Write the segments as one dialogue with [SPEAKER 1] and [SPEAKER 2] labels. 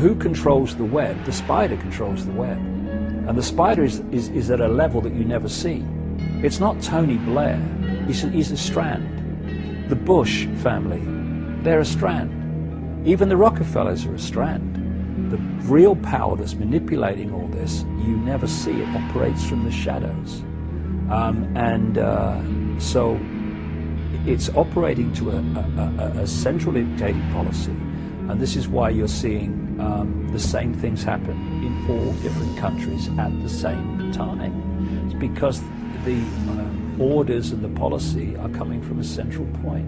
[SPEAKER 1] who controls the web? The spider controls the web. And the spider is at a level that you never see. It's not Tony Blair, he's a strand. The Bush family, they're a strand. Even the Rockefellers are a strand. The real power that's manipulating all this, you never see. It operates from the shadows. So it's operating to a central dictated policy. And this is why you're seeing the same things happen in all different countries at the same time. It's because the orders and the policy are coming from a central point.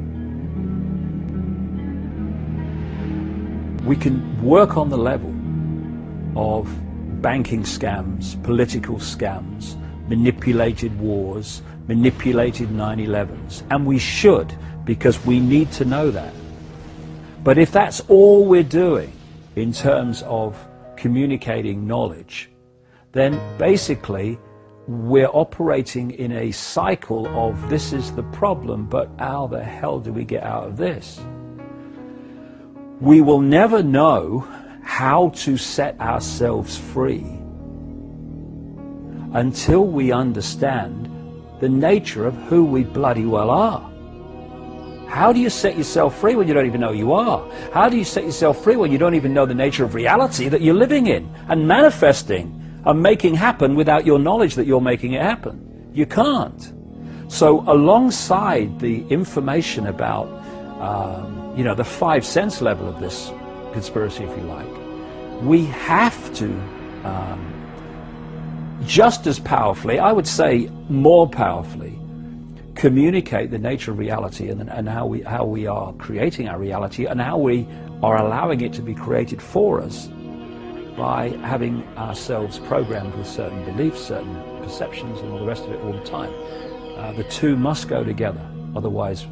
[SPEAKER 1] We can work on the level of banking scams, political scams, manipulated wars, manipulated 9/11s, and we should, because we need to know that. But if that's all we're doing in terms of communicating knowledge, then basically we're operating in a cycle of this is the problem, but how the hell do we get out of this? We will never know how to set ourselves free until we understand the nature of who we bloody well are. How do you set yourself free when you don't even know you are? How do you set yourself free when you don't even know the nature of reality that you're living in and manifesting and making happen without your knowledge that you're making it happen? You can't. So alongside the information about the 5 sense level of this conspiracy, if you like, we have to just as powerfully, I would say more powerfully, communicate the nature of reality and how we are creating our reality and how we are allowing it to be created for us by having ourselves programmed with certain beliefs, certain perceptions, and all the rest of it all the time. The two must go together, otherwise,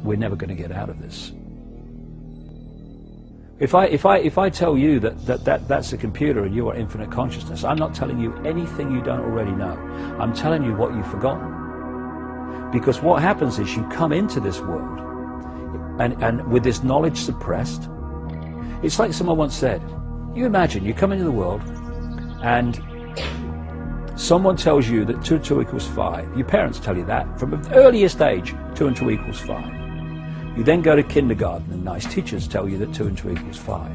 [SPEAKER 1] we're never going to get out of this. If I tell you that's a computer and you are infinite consciousness, I'm not telling you anything you don't already know. I'm telling you what you've forgotten. Because what happens is you come into this world and with this knowledge suppressed, it's like someone once said, you imagine you come into the world and someone tells you that 2 and 2 equals 5. Your parents tell you that from the earliest age, 2 and 2 equals 5. You then go to kindergarten and nice teachers tell you that 2 and 2 equals 5.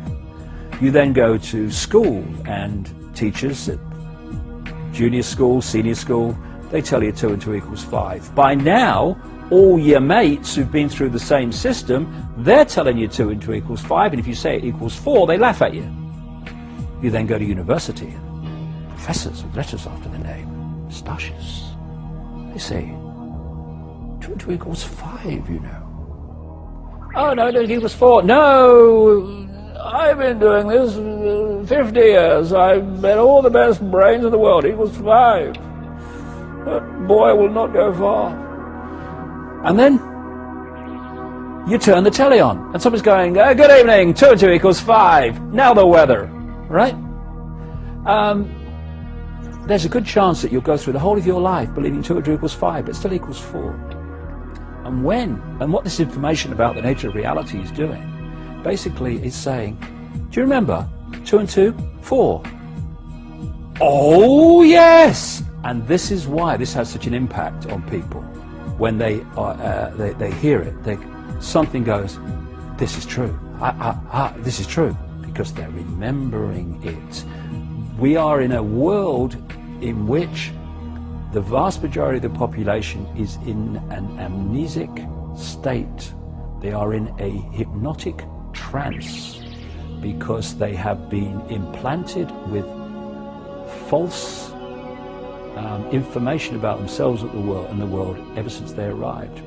[SPEAKER 1] You then go to school and teachers at junior school, senior school, they tell you 2 and 2 equals 5. By now, all your mates who've been through the same system, they're telling you 2 and 2 equals 5, and if you say it equals 4, they laugh at you. You then go to university, and professors with letters after the name, moustaches, they say 2 and 2 equals 5, Oh, no, it equals 4. No, I've been doing this 50 years. I've met all the best brains in the world. It equals 5. That boy will not go far. And then you turn the telly on, and someone's going, good evening, 2 and 2 equals 5. Now the weather, right? There's a good chance that you'll go through the whole of your life believing 2 and 2 equals 5, but still equals 4. And what this information about the nature of reality is doing, basically it's saying, do you remember 2 and 2, 4? Oh yes! And this is why this has such an impact on people. When they hear it, something goes, this is true. This is true, because they're remembering it. We are in a world in which the vast majority of the population is in an amnesic state. They are in a hypnotic trance because they have been implanted with false information about themselves and the world ever since they arrived.